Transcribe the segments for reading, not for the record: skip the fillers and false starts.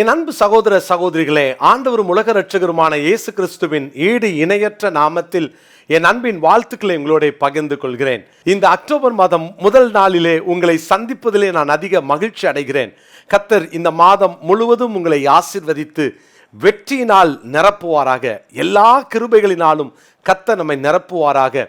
என் அன்பு சகோதர சகோதரிகளே, ஆண்டவரும் உலக இரட்சகருமான இயேசு கிறிஸ்துவின் ஈடு இணையற்ற நாமத்தில் என் அன்பின் வாழ்த்துக்களை உங்களோட பகிர்ந்து கொள்கிறேன். இந்த அக்டோபர் மாதம் முதல் நாளிலே உங்களை சந்திப்பதிலே நான் அதிக மகிழ்ச்சி அடைகிறேன். கர்த்தர் இந்த மாதம் முழுவதும் உங்களை ஆசீர்வதித்து வெற்றியினால் நிரப்புவாராக. எல்லா கிருபைகளினாலும் கர்த்தர் நம்மை நிரப்புவாராக.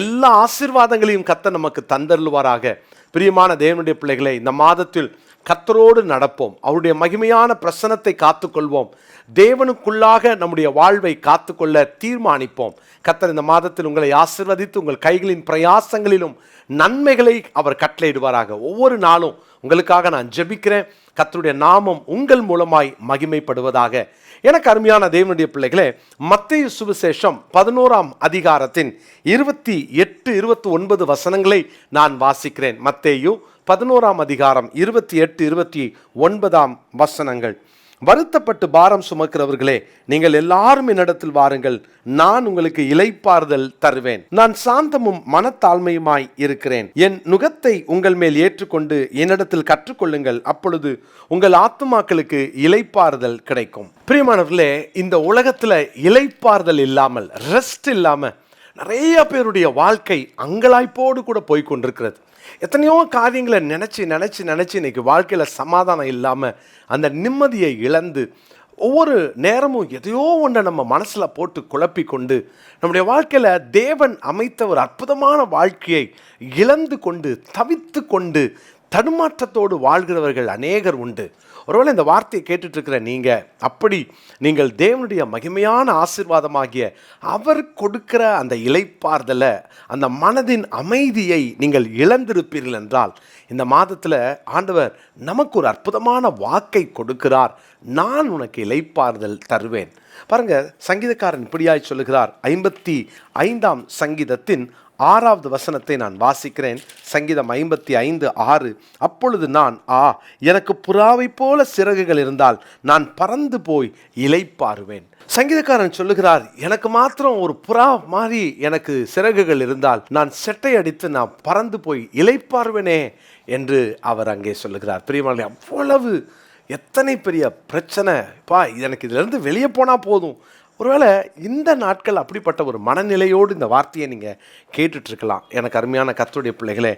எல்லா ஆசீர்வாதங்களையும் கர்த்தர் நமக்கு தந்தருள்வாராக. பிரியமான தேவனுடைய பிள்ளைகளே, இந்த மாதத்தில் கர்த்தரோடு நடப்போம். அவருடைய மகிமையான பிரசன்னத்தை காத்துக்கொள்வோம். தேவனுக்குள்ளாக நம்முடைய வாழ்வை காத்துக்கொள்ள தீர்மானிப்போம். கர்த்தர் இந்த மாதத்தில் உங்களை ஆசீர்வதித்து உங்கள் கைகளின் பிரயாசங்களிலும் நன்மைகளை அவர் கட்டளையிடுவாராக. ஒவ்வொரு நாளும் உங்களுக்காக நான் ஜெபிக்கிறேன். கர்த்தருடைய நாமம் உங்கள் மூலமாய் மகிமைப்படுவதாக. எனக்கு அருமையான தேவனுடைய பிள்ளைகளே, மத்தேயு சுவிசேஷம் 11ஆம் அதிகாரத்தின் 28, 29 வசனங்களை நான் வாசிக்கிறேன். மத்தேயு 11ஆம் அதிகாரம் 28, 29 வசனங்கள். வருத்தப்பட்டு பாரம் சுமக்கிறவர்களே, நீங்கள் எல்லாரும் என்னிடத்தில் வாருங்கள், நான் உங்களுக்கு இளைப்பாறுதல் தருவேன். நான் சாந்தமும் மனத்தாழ்மையுமாய் இருக்கிறேன். என் நுகத்தை உங்கள் மேல் ஏற்றுக்கொண்டு என்னிடத்தில் கற்றுக்கொள்ளுங்கள், அப்பொழுது உங்கள் ஆத்துமாக்களுக்கு இளைப்பாறுதல் கிடைக்கும். பிரியமானவர்களே, இந்த உலகத்துல இளைப்பாறுதல் இல்லாமல், ரெஸ்ட் இல்லாம நிறைய பேருடைய வாழ்க்கை அங்கலாய்ப்போடு கூட போய்கொண்டிருக்கிறது. எத்தனையோ காரியங்களை நினச்சி இன்னைக்கு வாழ்க்கையில் சமாதானம் இல்லாமல் அந்த நிம்மதியை இழந்து ஒவ்வொரு நேரமும் எதையோ ஒன்றை நம்ம மனசில் போட்டு குழப்பி கொண்டு நம்முடைய வாழ்க்கையில் தேவன் அமைத்த ஒரு அற்புதமான வாழ்க்கையை இழந்து கொண்டு தவித்து கொண்டு தடுமாற்றத்தோடு வாழ்கிறவர்கள் அநேகர் உண்டு. ஒருவேளை இந்த வார்த்தையை கேட்டுட்டு இருக்கிற நீங்கள் தேவனுடைய மகிமையான ஆசீர்வாதமாகிய அவர் கொடுக்கிற அந்த இளைப்பாறுதலை, அந்த மனதின் அமைதியை நீங்கள் இழந்திருப்பீர்கள் என்றால், இந்த மாதத்தில் ஆண்டவர் நமக்கு ஒரு அற்புதமான வாக்கை கொடுக்கிறார். நான் உனக்கு இளைப்பாறுதல் தருவேன். பாருங்க, சங்கீதக்காரன் இப்படியாய் சொல்லுகிறார். 55ஆம் சங்கீதத்தின் 6வது வசனத்தை நான் வாசிக்கிறேன். சங்கீதம் 55, 6. அப்பொழுது நான் எனக்கு புறாவை போல சிறகுகள் இருந்தால் நான் பறந்து போய் இளைப்பாறுவேன். சங்கீதக்காரன் சொல்லுகிறார், எனக்கு மாத்திரம் ஒரு புறா மாதிரி எனக்கு சிறகுகள் இருந்தால் நான் செட்டை அடித்து நான் பறந்து போய் இளைப்பாறுவேனே என்று அவர் அங்கே சொல்லுகிறார். பிரியமானவர்களே, அவ்வளவு எத்தனை பெரிய பிரச்சனை எனக்கு இதிலிருந்து வெளியே போனால் போதும். ஒருவேளை இந்த நாட்கள் அப்படிப்பட்ட ஒரு மனநிலையோடு இந்த வார்த்தையை நீங்கள் கேட்டுட்ருக்கலாம். எனக்கு அருமையான கர்த்தருடைய பிள்ளைகளே,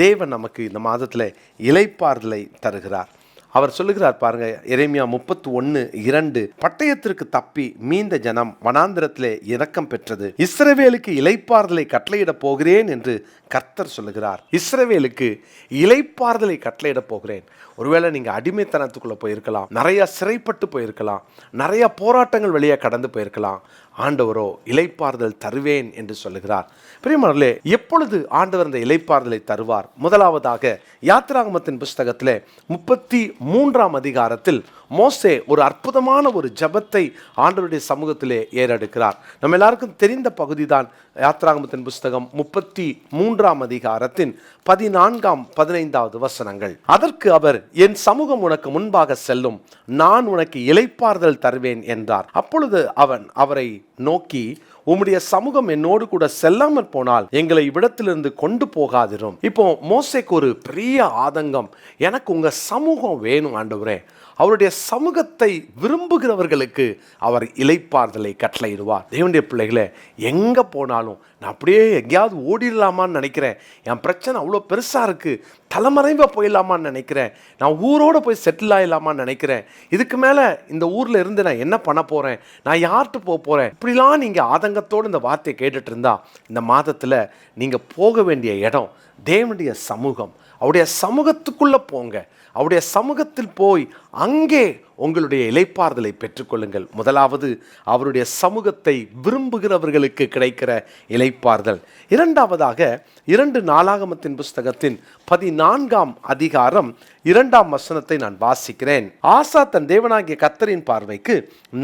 தேவன் நமக்கு இந்த மாதத்தில் இளைப்பாறுதலை தருகிறார். அவர் சொல்லுகிறார் பாருங்க, எரேமியா 31:2. பட்டயத்திற்கு தப்பி மீந்த ஜனம் வனாந்திரத்திலே இரக்கம் பெற்றது. இஸ்ரவேலுக்கு இளைப்பாறுதலை கட்டளையிட போகிறேன் என்று கர்த்தர் சொல்லுகிறார். இஸ்ரவேலுக்கு இளைப்பாறுதலை கட்டளையிட போகிறேன். ஒருவேளை நீங்கள் அடிமைத்தனத்துக்குள்ளே போயிருக்கலாம், நிறைய சிறைப்பட்டு போயிருக்கலாம், நிறைய போராட்டங்கள் வழியாக கடந்து போயிருக்கலாம். ஆண்டவரோ இளைப்பாறுதல் தருவேன் என்று சொல்லுகிறார். பிரியமானவர்களே, எப்பொழுது ஆண்டவர் அந்த இளைப்பாறுதலை தருவார்? முதலாவதாக யாத்திராகமத்தின் புஸ்தகத்திலே 33ஆம் அதிகாரத்தில் மோசே ஒரு அற்புதமான ஒரு ஜெபத்தை ஆண்டவருடைய சமூகத்திலே ஏறெடுக்கிறார். நம்ம எல்லாருக்கும் தெரிந்த பகுதி தான் யாத்திராகமத்தின் புஸ்தகம் 33ஆம் அதிகாரத்தின் 14, 15 வசனங்கள். அதற்கு அவர், என் சமூகம் உனக்கு முன்பாக செல்லும், நான் உனக்கு இளைப்பாறுதல் தருவேன் என்றார். அப்பொழுது அவன் அவரை நோக்கி, உம்முடைய சமூகம் என்னோடு கூட செல்லாமற் போனால் எங்களை இவ்விடத்திலிருந்து கொண்டு போகாதிரும். இப்போ மோசேக்கு ஒரு பெரிய ஆதங்கம், எனக்கு உங்க சமூகம் வேணும் ஆண்டவரே. அவருடைய சமூகத்தை விரும்புகிறவர்களுக்கு அவர் இளைப்பாறுதலை கட்டளையிடுவார். தேவனுடைய பிள்ளைகளே, எங்கே போனாலும் நான் அப்படியே எங்கேயாவது ஓடிடலாமான்னு நினைக்கிறேன். என் பிரச்சனை அவ்வளோ பெருசாக இருக்குது, தலைமறைவாக போயிடலாமான்னு நினைக்கிறேன். நான் ஊரோடு போய் செட்டில் ஆகிடலாமான்னு நினைக்கிறேன். இதுக்கு மேலே இந்த ஊரில் இருந்து நான் என்ன பண்ண போகிறேன், நான் யார்கிட்ட போக போகிறேன், இப்படிலாம் நீங்கள் ஆதங்கத்தோடு இந்த வார்த்தையை கேட்டுட்டு இருந்தா, இந்த மாதத்தில் நீங்கள் போக வேண்டிய இடம் தேவனுடைய சமூகம். அவருடைய சமூகத்துக்குள்ளே போங்க. அவருடைய சமூகத்தில் போய் அங்கே உங்களுடைய இளைப்பாறுதலை பெற்றுக்கொள்ளுங்கள். முதலாவது அவருடைய சமூகத்தை விரும்புகிறவர்களுக்கு கிடைக்கிற இளைப்பாறுதல். இரண்டாவதாக 2 நாளாகமத்தின் புஸ்தகத்தின் 14ஆம் அதிகாரம் 2ஆம் வசனத்தை நான் வாசிக்கிறேன். ஆசா தன் தேவனாகிய கர்த்தரின் பார்வைக்கு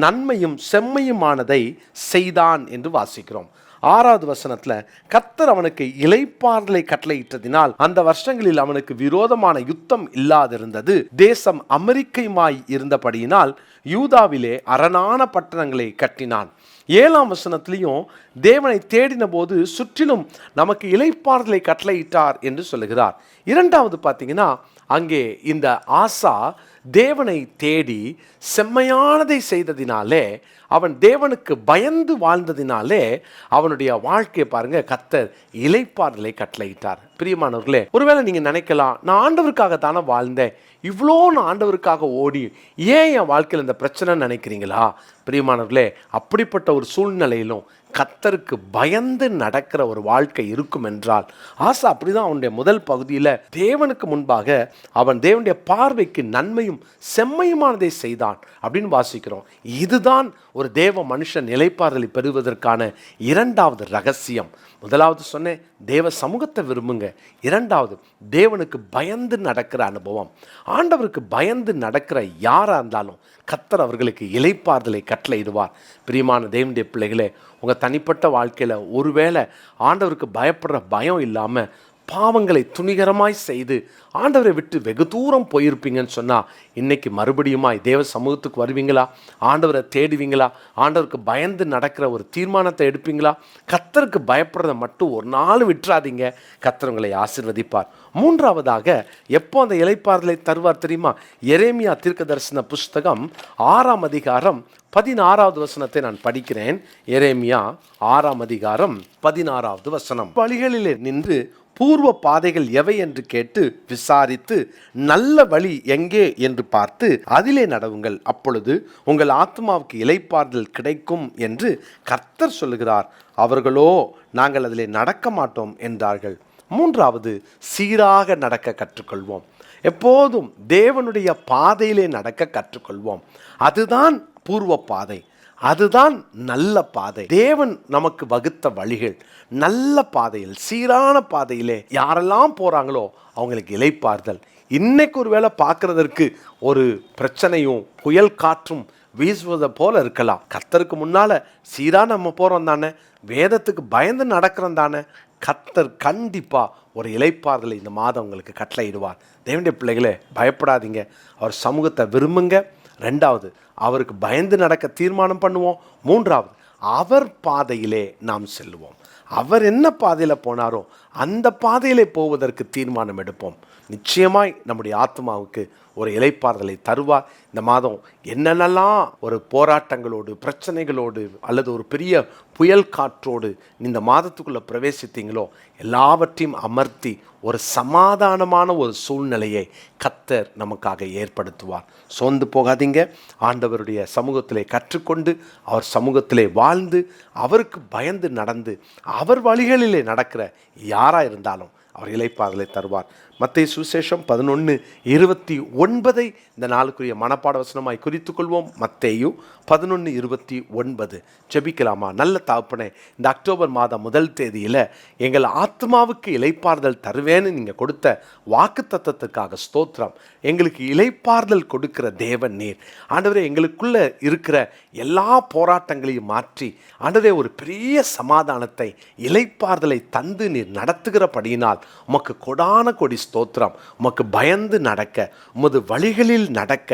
நன்மையும் செம்மையுமானதை செய்தான் என்று வாசிக்கிறோம். 6வது வசனத்துல, கர்த்தர் அவனுக்கு இளைப்பாறுதலை கட்டளையிட்டதினால் அந்த வருஷங்களில் அவனுக்கு விரோதமான யுத்தம் இல்லாதிருந்தது. தேசம் அமெரிக்கையுமாய் இருந்தபடியினால் யூதாவிலே அரணான பட்டணங்களை கட்டினான். 7ஆம் வசனத்திலையும் தேவனை தேடின போது சுற்றிலும் நமக்கு இளைப்பாறுதலை கட்டளையிட்டார் என்று சொல்லுகிறார். இரண்டாவது பார்த்தீங்கன்னா, அங்கே இந்த ஆசா தேவனை தேடி செம்மையானதை செய்ததினாலே, அவன் தேவனுக்கு பயந்து வாழ்ந்ததினாலே அவனுடைய வாழ்க்கையை பாருங்க, கர்த்தர் இளைப்பாறுதலை கட்டளையிட்டார். பிரியமானவர்களே, ஒருவேளை நீங்க நினைக்கலாம், நான் ஆண்டவருக்காக தானே வாழ்ந்தேன், இவ்வளோ நான் ஆண்டவருக்காக ஓடி ஏன் என் வாழ்க்கையில் இந்த பிரச்சனை நினைக்கிறீங்களா? பிரியமானவர்களே, அப்படிப்பட்ட ஒரு சூழ்நிலையிலும் கர்த்தருக்கு பயந்து நடக்கிற ஒரு வாழ்க்கை இருக்கும் என்றால், ஆசா அப்படிதான் அவனுடைய முதல் பகுதியில் தேவனுக்கு முன்பாக அவன் தேவனுடைய பார்வைக்கு நன்மையும் செம்மையுமானதை செய்தான் அப்படின்னு வாசிக்கிறோம். இதுதான் ஒரு தேவ மனுஷன் நிலைப்பாறுதலை பெறுவதற்கான இரண்டாவது ரகசியம். முதலாவது சொன்னேன், தேவ சமூகத்தை விரும்புங்க. இரண்டாவது, தேவனுக்கு பயந்து நடக்கிற அனுபவம். ஆண்டவருக்கு பயந்து நடக்கிற யாராக இருந்தாலும் கர்த்தர் அவர்களுக்கு இளைப்பாறுதலை கட்டளையிடுவார். பிரியமான தேவனுடைய பிள்ளைகளே, உங்கள் தனிப்பட்ட வாழ்க்கையில் ஒருவேளை ஆண்டவருக்கு பயப்படுற பயம் இல்லாமல் பாவங்களை துணிகரமாய் செய்து ஆண்டவரை விட்டு வெகு தூரம் போயிருப்பீங்கன்னு சொன்னால், இன்னைக்கு மறுபடியுமாய் தேவ சமூகத்துக்கு வருவீங்களா? ஆண்டவரை தேடுவீங்களா? ஆண்டவருக்கு பயந்து நடக்கிற ஒரு தீர்மானத்தை எடுப்பீங்களா? கர்த்தருக்கு பயப்படுறதை மட்டும் ஒரு நாள் விட்டுறாதீங்க. கர்த்தர் உங்களை ஆசீர்வதிப்பார். மூன்றாவதாக, எப்போ அந்த இளைப்பாறுதலை தருவார் தெரியுமா? எரேமியா தீர்க்கதரிசன புஸ்தகம் 6ஆம் அதிகாரம் 16வது வசனத்தை நான் படிக்கிறேன். எரேமியா 6ஆம் அதிகாரம் 16வது வசனம். வழிகளிலே நின்று பூர்வ பாதைகள் எவை என்று கேட்டு விசாரித்து நல்ல வழி எங்கே என்று பார்த்து அதிலே நடவுங்கள், அப்பொழுது உங்கள் ஆத்மாவுக்கு இளைப்பாறுதல் கிடைக்கும் என்று கர்த்தர் சொல்லுகிறார். அவர்களோ நாங்கள் அதிலே நடக்க மாட்டோம் என்றார்கள். மூன்றாவது, சீராக நடக்க கற்றுக்கொள்வோம். எப்போதும் தேவனுடைய பாதையிலே நடக்க கற்றுக்கொள்வோம். அதுதான் பூர்வ பாதை, அதுதான் நல்ல பாதை. தேவன் நமக்கு வகுத்த வழிகள் நல்ல பாதையில், சீரான பாதையிலே யாரெல்லாம் போறாங்களோ அவங்களுக்கு இளைப்பாறுதல். இன்னைக்கு ஒரு வேளை பார்க்கறதற்கு ஒரு பிரச்சனையும் புயல் காற்றும் வீசுவதை போல இருக்கலாம். கர்த்தருக்கு முன்னால சீரா நம்ம போறோம் தானே, வேதத்துக்கு பயந்து நடக்கிறோம் தானே, கர்த்தர் கண்டிப்பா ஒரு இளைப்பாறுதலை இந்த மாதம் உங்களுக்கு கட்டளையிடுவார். தேவனுடைய பிள்ளைகளே, பயப்படாதீங்க. அவர் சமூகத்தை விரும்புங்க. ரெண்டாவது, அவருக்கு பயந்து நடக்க தீர்மானம் பண்ணுவோம். மூன்றாவது, அவர் பாதையிலே நாம் செல்லுவோம். அவர் என்ன பாதையில் போனாரோ அந்த பாதையிலே போவதற்கு தீர்மானம் எடுப்போம். நிச்சயமாய் நம்முடைய ஆத்மாவுக்கு ஒரு இளைப்பாறுதலை தருவார். இந்த மாதம் என்னென்னலாம் ஒரு போராட்டங்களோடு, பிரச்சனைகளோடு, அல்லது ஒரு பெரிய புயல் காற்றோடு இந்த மாதத்துக்குள்ளே பிரவேசித்தீங்களோ எல்லாவற்றையும் அமர்த்தி ஒரு சமாதானமான ஒரு சூழ்நிலையை கர்த்தர் நமக்காக ஏற்படுத்துவார். சோர்ந்து போகாதீங்க. ஆண்டவருடைய சமூகத்திலே கற்றுக்கொண்டு அவர் சமூகத்திலே வாழ்ந்து அவருக்கு பயந்து நடந்து அவர் வழிகளிலே நடக்கிற யாராக இருந்தாலும் அவர் இளைப்பாறுதலை தருவார். மத்தேயு சுவிசேஷம் 11:29 இந்த நாளுக்குரிய மனப்பாட வசனமாய் குறித்து கொள்வோம். மத்தேயு 11:29. ஜெபிக்கலாமா? நல்ல தகப்பனே, இந்த அக்டோபர் மாதம் முதல் தேதியில் எங்கள் ஆத்மாவுக்கு இளைப்பாறுதல் தருவேன்னு நீங்கள் கொடுத்த வாக்கு தத்தத்துக்காக ஸ்தோத்திரம். எங்களுக்கு இளைப்பாறுதல் கொடுக்கிற தேவன் நீர். ஆண்டவரே, எங்களுக்குள்ள இருக்கிற எல்லா போராட்டங்களையும் மாற்றி ஆண்டவரே ஒரு பெரிய சமாதானத்தை, இளைப்பாறுதலை தந்து நீர் நடத்துகிறபடியினால் உமக்கு கொடான கொடி ஸ்தோத்திரம். உமக்கு பயந்து நடக்க, உமது வழிகளில் நடக்க,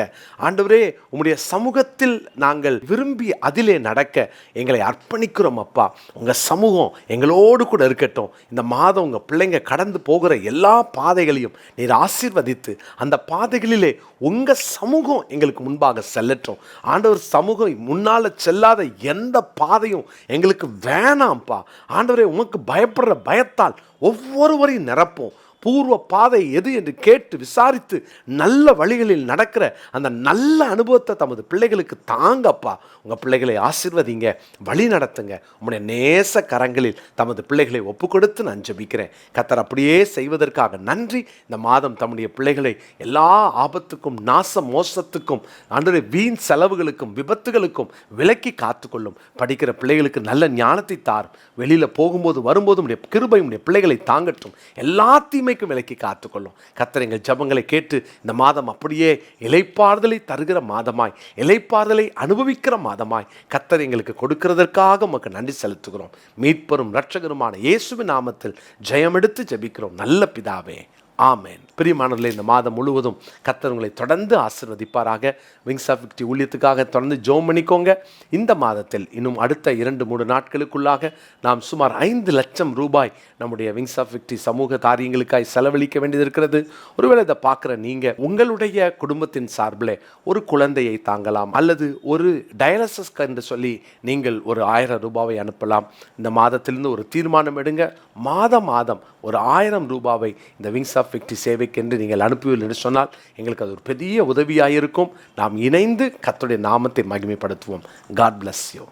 ஆண்டவரே உம்முடைய சமூகத்தில் நாங்கள் விரும்பி அதிலே நடக்க எங்களை அர்ப்பணிக்கிறோம். அப்பா, உங்கள் சமூகம் எங்களோடு கூட இருக்கட்டும். இந்த மாதம் உங்கள் பிள்ளைங்க கடந்து போகிற எல்லா பாதைகளையும் நீர் ஆசீர்வதித்து அந்த பாதைகளிலே உங்கள் சமூகம் எங்களுக்கு முன்பாக செல்லட்டும். ஆண்டவர் சமூகம் முன்னால் செல்லாத எந்த பாதையும் எங்களுக்கு வேணாம்ப்பா. ஆண்டவரே, உமக்கு பயப்படுற பயத்தால் ஒவ்வொருவரையும் நிரப்போம். பூர்வ பாதை எது என்று கேட்டு விசாரித்து நல்ல வழிகளில் நடக்கிற அந்த நல்ல அனுபவத்தை தமது பிள்ளைகளுக்கு தாங்கப்பா. உங்கள் பிள்ளைகளை ஆசீர்வதிங்க, வழி நடத்துங்க. உங்களுடைய நேச கரங்களில் தமது பிள்ளைகளை ஒப்பு கொடுத்து நான் ஜெபிக்கிறேன். கர்த்தர் அப்படியே செய்வதற்காக நன்றி. இந்த மாதம் தம்முடைய பிள்ளைகளை எல்லா ஆபத்துக்கும், நாச மோசத்துக்கும், ஆண்டவரே வீண் செலவுகளுக்கும், விபத்துகளுக்கும் விலக்கி காத்துக்கொள்ளும். படிக்கிற பிள்ளைகளுக்கு நல்ல ஞானத்தை தாரும். வெளியில் போகும்போது வரும்போது உடைய கிருபை உடைய பிள்ளைகளை தாங்கட்டும். எல்லா தீமைக்கும் விலக்கி காத்துக்கொள்ளும். கர்த்தர் எங்கள் ஜெபங்களை கேட்டு இந்த மாதம் அப்படியே இளைப்பாறுதலை தருகிற மாதமாய், இளைப்பாறுதலை அனுபவிக்கிற மாதமாய் கர்த்தர் எங்களுக்கு கொடுக்கிறதற்காக உமக்கு நன்றி செலுத்துகிறோம். மீட்பரும் இரட்சகருமான இயேசுவின் நாமத்தில் ஜெயமெடுத்து ஜெபிக்கிறோம் நல்ல பிதாவே. ஆமென். பிரியமானவர்களே, இந்த மாதம் முழுவதும் கர்த்தர் உங்களை தொடர்ந்து ஆசீர்வதிப்பாராக. விங்ஸ் ஆஃப் விக்டரி ஊழியத்துக்காக தொடர்ந்து ஜெபம் பண்ணிக்கோங்க. இந்த மாதத்தில் இன்னும் அடுத்த 2-3 நாட்களுக்குள்ளாக நாம் சுமார் 5 லட்சம் ரூபாய் நம்முடைய விங்ஸ் ஆஃப் விக்டரி சமூக காரியங்களுக்காய் செலவழிக்க வேண்டியது இருக்கிறது. ஒருவேளை இதை பார்க்குற நீங்கள் உங்களுடைய குடும்பத்தின் சார்பில் ஒரு குழந்தையை தாங்கலாம், அல்லது ஒரு டயாலிசிஸ் என்று சொல்லி நீங்கள் ஒரு 1000 ரூபாவை அனுப்பலாம். இந்த மாதத்திலிருந்து ஒரு தீர்மானம் எடுங்க. மாதம் ஒரு 1000 ரூபாவை இந்த விங்ஸ் ஆஃப் விக்டரி சேவைக்கென்று நீங்கள் அனுப்புவீர்கள் என்று சொன்னால் எங்களுக்கு அது ஒரு பெரிய உதவியாக இருக்கும். நாம் இணைந்து கர்த்தருடைய நாமத்தை மகிமைப்படுத்துவோம். God bless you.